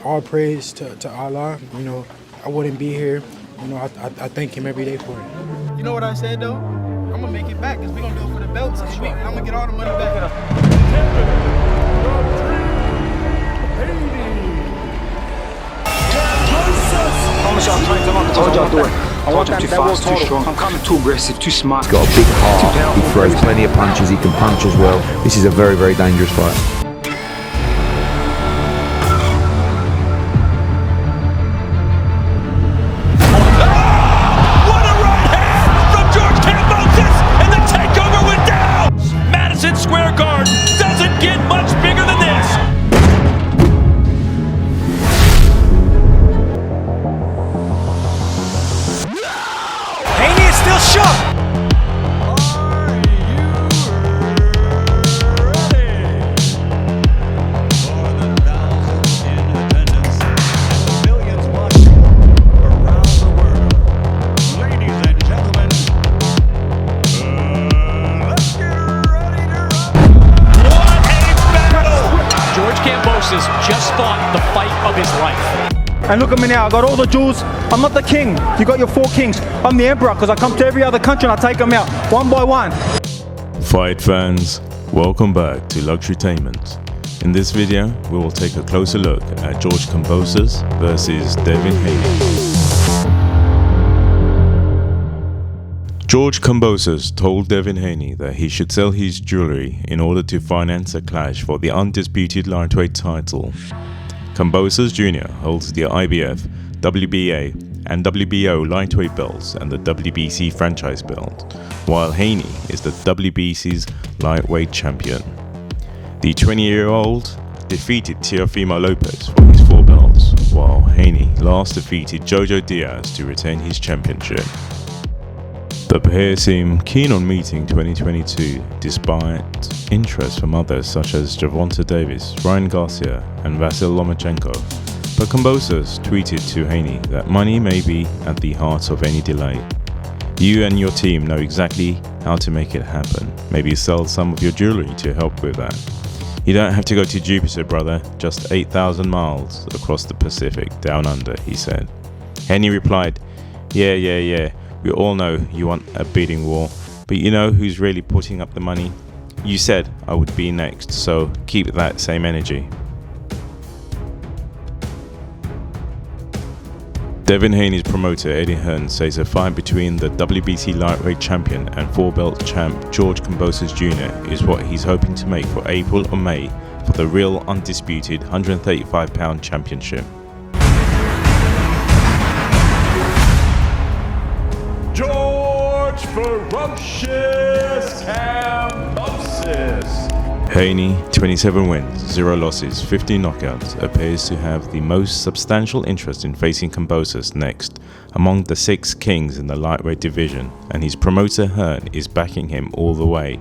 All praise to Allah. You know, I wouldn't be here. You know, I thank him every day for it. You know what I said though? I'm gonna make it back because we're gonna do it for the belts this week. I'm gonna get all the money back. I told you I'll do it. I want him too fast, too strong. I'm coming too aggressive, too smart. He's got a big heart. He throws plenty of punches. He can punch as well. This is a very, very dangerous fight. What a right hand from George Kambosos, and the takeover went down. Madison Square Garden doesn't get much bigger than this. Still shook. Are you ready for the thousands in attendance, millions watching around the world? Ladies and gentlemen, let's get ready to run. What a battle! George Kambosos just fought the fight of his life. And look at me now, I got all the jewels. I'm not the king. You got your 4 kings. I'm the emperor because I come to every other country and I take them out one by one. Fight fans, welcome back to Luxurytainment. In this video, we will take a closer look at George Kambosos versus Devin Haney. George Kambosos told Devin Haney that he should sell his jewelry in order to finance a clash for the undisputed lightweight title. Kambosos Jr. holds the IBF, WBA and WBO lightweight belts and the WBC Franchise belt, while Haney is the WBC's lightweight champion. The 20-year-old defeated Teofimo Lopez for his 4 belts, while Haney last defeated Jojo Diaz to retain his championship. The pair seem keen on meeting 2022 despite interest from others such as Gervonta Davis, Ryan Garcia and Vasily Lomachenko. But Kambosos tweeted to Haney that money may be at the heart of any delay. You and your team know exactly how to make it happen. Maybe sell some of your jewelry to help with that. You don't have to go to Jupiter, brother, just 8,000 miles across the Pacific, down under, he said. Haney replied, yeah. We all know you want a bidding war, but you know who's really putting up the money? You said I would be next, so keep that same energy. Devin Haney's promoter Eddie Hearn says a fight between the WBC lightweight champion and 4-belt champ George Kambosos Jr. is what he's hoping to make for April or May for the real undisputed 135-pound championship. George Ferocious Kambosos. Haney, 27 wins, 0 losses, 50 knockouts, appears to have the most substantial interest in facing Kambosos next among the 6 kings in the lightweight division, and his promoter Hearn is backing him all the way.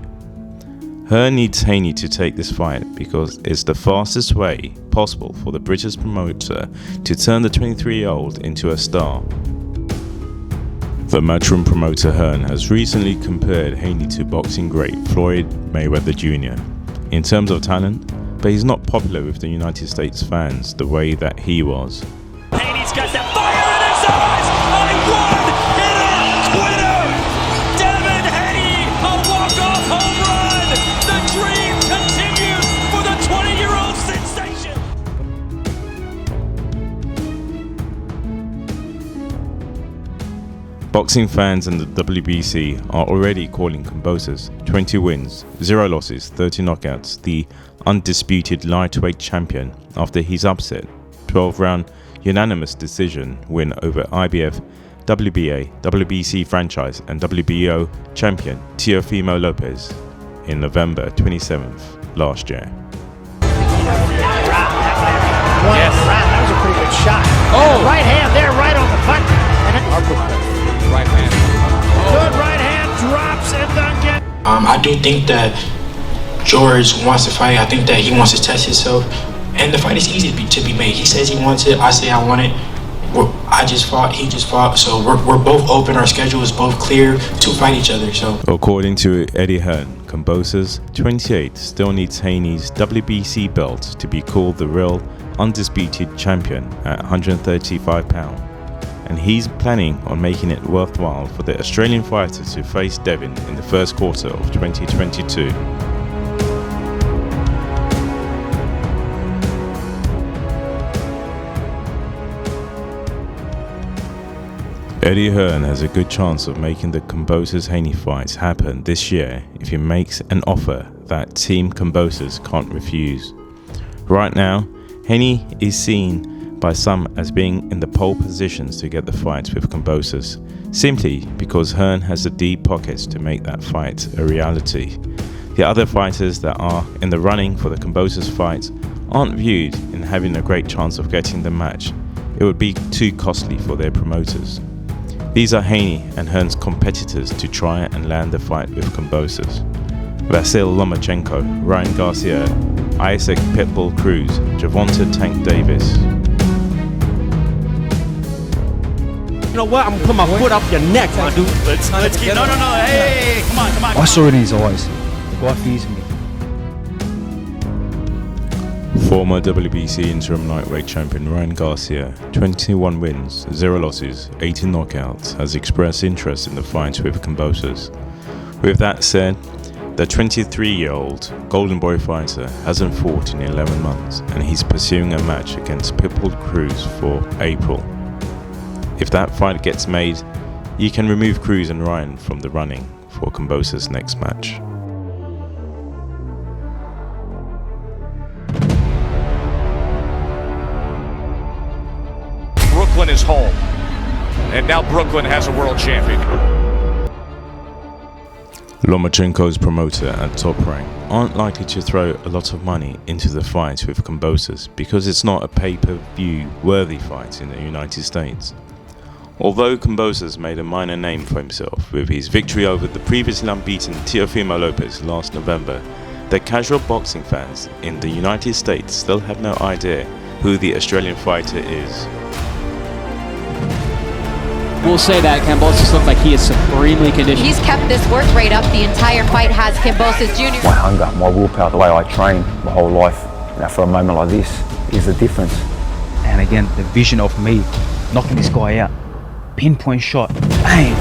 Hearn needs Haney to take this fight because it's the fastest way possible for the British promoter to turn the 23-year-old into a star. The Matchroom promoter Hearn has recently compared Haney to boxing great Floyd Mayweather Jr. in terms of talent, but he's not popular with the United States fans the way that he was. Haney's got that fire in his eyes! A one-hitter winner! Devin Haney, a walk-off home run! The dream continues for the 20-year-old sensation! Boxing fans and the WBC are already calling Kambosos 20 wins, 0 losses, 30 knockouts, the undisputed lightweight champion after his upset 12-round unanimous decision win over IBF, WBA, WBC Franchise and WBO champion Teofimo Lopez in November 27th last year. Yes. That was a pretty good shot. Oh! Right hand there, right on the button. Right hand. Good right hand, drops and Duncan. I do think that George wants to fight. I think that he wants to test himself. And the fight is easy to be made. He says he wants it. I say I want it. I just fought. He just fought. So we're both open. Our schedule is both clear to fight each other. So according to Eddie Hearn, Kambosos, 28, still needs Haney's WBC belt to be called the real undisputed champion at 135 pounds, and he's planning on making it worthwhile for the Australian fighter to face Devin in the first quarter of 2022. Eddie Hearn has a good chance of making the Kambosos Haney fights happen this year if he makes an offer that Team Kambosos can't refuse. Right now, Haney is seen by some as being in the pole positions to get the fight with Kambosos, simply because Hearn has the deep pockets to make that fight a reality. The other fighters that are in the running for the Kambosos fight aren't viewed in having a great chance of getting the match. It would be too costly for their promoters. These are Haney and Hearn's competitors to try and land the fight with Kambosos: Vasily Lomachenko, Ryan Garcia, Isaac Pitbull Cruz, Gervonta Tank Davis. You know what? I'm gonna put my foot up your neck, my dude. Let's get. No. Hey, come on. I saw it in his eyes. The guy fears me. Former WBC interim lightweight champion Ryan Garcia, 21 wins, 0 losses, 18 knockouts, has expressed interest in the fight with Kambosos. With that said, the 23-year-old Golden Boy fighter hasn't fought in 11 months, and he's pursuing a match against Pitbull Cruz for April. If that fight gets made, you can remove Cruz and Ryan from the running for Kambosos' next match. Brooklyn is home, and now Brooklyn has a world champion. Lomachenko's promoter at Top Rank aren't likely to throw a lot of money into the fight with Kambosos because it's not a pay-per-view worthy fight in the United States. Although Kambosos made a minor name for himself with his victory over the previously unbeaten Teofimo Lopez last November, the casual boxing fans in the United States still have no idea who the Australian fighter is. We'll say that Kambosos looks like he is supremely conditioned. He's kept this work rate up the entire fight, has Kambosos Jr. My hunger, my willpower, the way I train my whole life, for a moment like this is the difference. And again, the vision of me knocking this guy out. Pinpoint shot. Bang!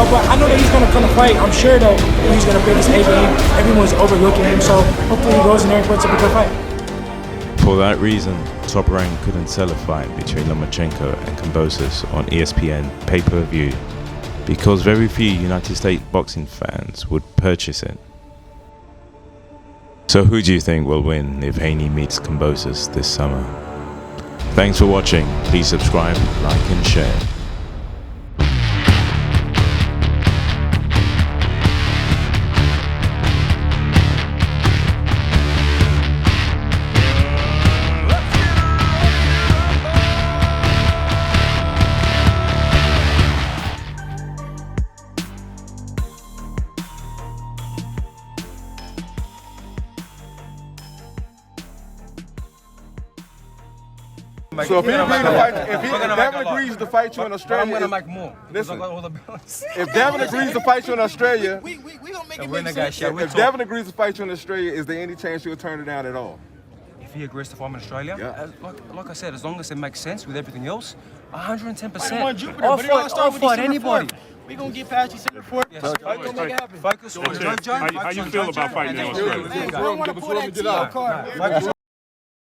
But I know that he's going to come to fight. I'm sure that he's going to bring his A game. Everyone's overlooking him, so hopefully he goes in there and puts up a good fight. For that reason, Top Rank couldn't sell a fight between Lomachenko and Kambosos on ESPN pay-per-view because very few United States boxing fans would purchase it. So who do you think will win if Haney meets Kambosos this summer? Thanks for watching. Please subscribe, like and share. So if Devin agrees to fight you in Australia, I'm gonna make more. Listen, if Devin agrees to fight you in Australia, we gonna make it make sense. if Devin agrees to fight you in Australia, is there any chance you'll turn it down at all? If he agrees to fight in Australia, like I said, as long as it makes sense with everything else, 110%. I'll fight anybody. We gonna get past December 4th. Yes. We're gonna make it happen. Focus on Joe Jones. How you feel about fighting in Australia? I don't want to pull that T.O. card.